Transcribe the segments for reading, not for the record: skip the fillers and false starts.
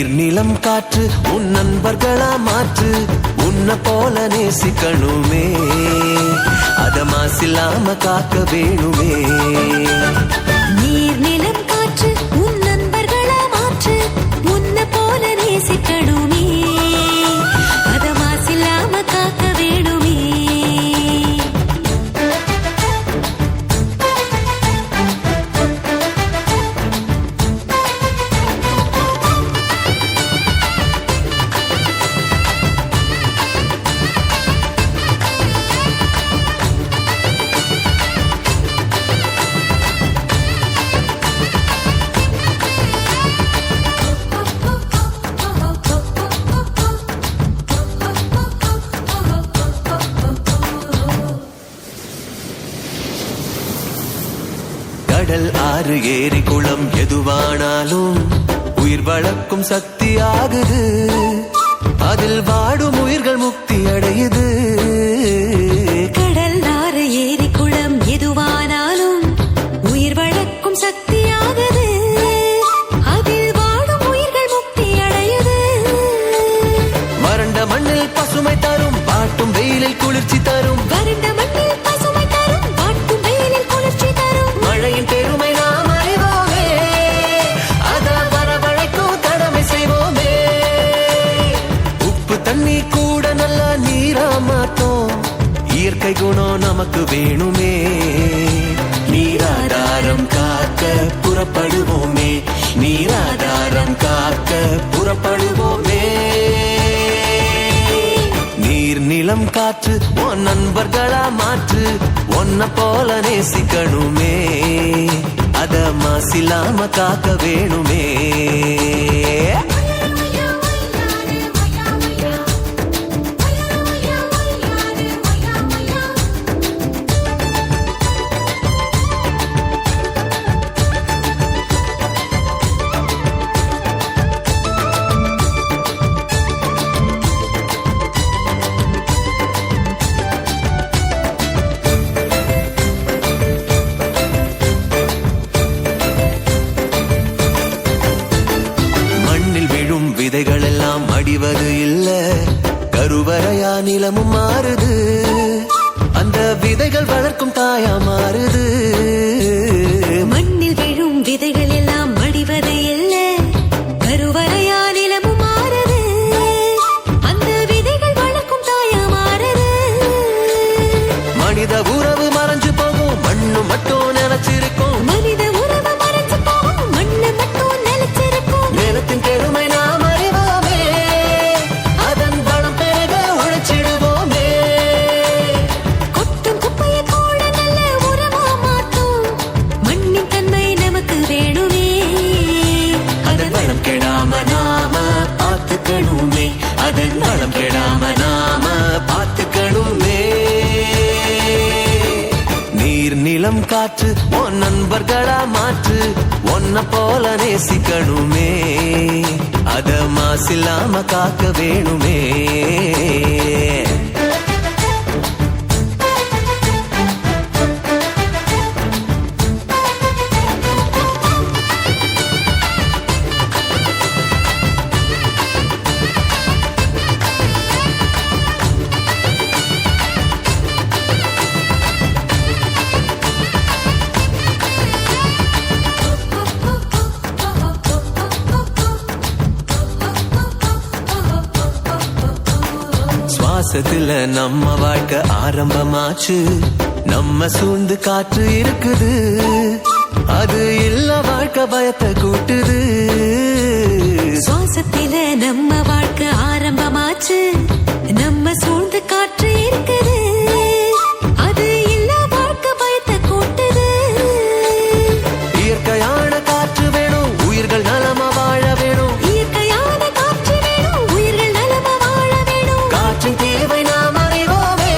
நீர் நிலம் காற்று உன் நண்பர்களா மாற்று உன்னை போல நேசிக்கணுமே அத மாசில்லாம காக்க வேணுமே நீர் நிலம் காற்று உன் நண்பர்களா மாற்று உன்னை போல நேசிக்கணுமே அத மாசில்லாம காக்க வேணுமே கடல் ஆறு ஏரி குளம் எதுவானாலும் உயிர் வளர்க்கும் சக்தி ஆகுது அதில் வாடும் உயிர்கள் முக்தி அடையுது கடல் ஆறு ஏரி குளம் எதுவானாலும் உயிர் வளர்க்கும் சக்தி ஆகுது அதில் வாடும் உயிர்கள் முக்தி அடையுது வறண்ட மண்ணில் பசுமை தரும் பாட்டும் வெயிலில் குளிர்ச்சி தரும் வறண்ட மண்ணில் பசுமை தரும் பாட்டும் வெயிலில் குளிர்ச்சி தரும் மழையின் பெருமை நாம் அறிவோமே அத வரவழைக்கும் கடமை செய்வோமே உப்பு தண்ணி கூட நல்ல நீரா மாத்தோம் இயற்கை குணம் நமக்கு வேணுமே நீராதாரம் காக்க புறப்படுவோமே நீராதாரம் காக்க புறப்படுவோமே நீர் நிலம் காற்று உன் நண்பர்களா மாற்று உன்னை போல நேசிக்கணுமே அத மாசில்லாம காக்க வேணுமே விதைகள் எல்லாம் அடிவது இல்ல கருவறையா நிலமும் மாறுது அந்த விதைகள் வளர்க்கும் தாயா மாறுது மண்ணில் விழும் விதைகள் எல்லாம் அடிவது இல்ல கருவறையா நிலமும் மாறுது அந்த விதைகள் வளர்க்கும் தாயா மாறுது மனித உறவு மறைஞ்சு போகும் மண்ணு மட்டும் நினைச்சிருக்கும் மனித உறவு மறைஞ்சு போகும் மண்ணு மட்டும் நினைச்சிருக்கும் நிலத்தின் பெருமை நாம் அதன் வளம் கெடாம நாம பார்த்துக்கணுமே நீர் நிலம் காற்று உன் நண்பர்களா மாற்று உன்னை போல நேசிக்கணுமே அத மாசில்லாம காக்க வேணுமே சுவாசத்துல நம்ம வாழ்க்கை ஆரம்பமாச்சு நம்ம சூழ்ந்து காற்று இருக்குது அது இல்ல வாழ்க்கை பயத்தை கூட்டுது சுவாசத்தில நம்ம வாழ்க்கை ஆரம்பமாச்சு நம்ம சூழ்ந்து காற்று இருக்குது அது இல்ல வாழ்க்கை பயத்தை கூட்டுது இயற்கையான காற்று வேணும் உயிர்கள் நலமா வாழ வேணும் இயற்கையான காற்று வேணும் உயிர்கள் நலமா வாழ வேணும் காற்றின் தேவை நாம் அறிவோமே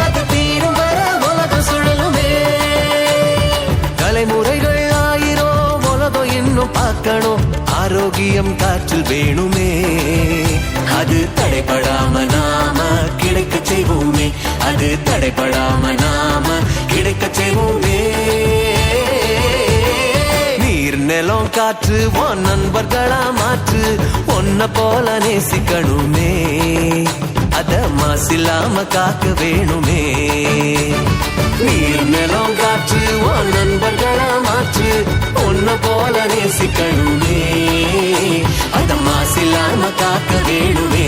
அது தீரும் வர உலகம் சுழலுமே தலைமுறைகள் ஆயிரம் உலகம் இன்னும் பார்க்கணும் ஆரோக்கியம் காற்றில் வேணுமே அது தடைபடாம நாம கிடைக்க செய்வோமே அது தடைபடாம நாம கிடைக்க செய்வோமே நீர் நிலம் நிலம் காற்று உன் நண்பர்களா மாற்று உன்னை போல நேசிக்கணுமே அத மாசில்லாம காக்க வேணுமே நீர் நிலம் காற்று உன் நண்பர்களா மாற்று உன்னை போல நேசிக்கணுமே அத மாசில்லாம காக்க வேணுமே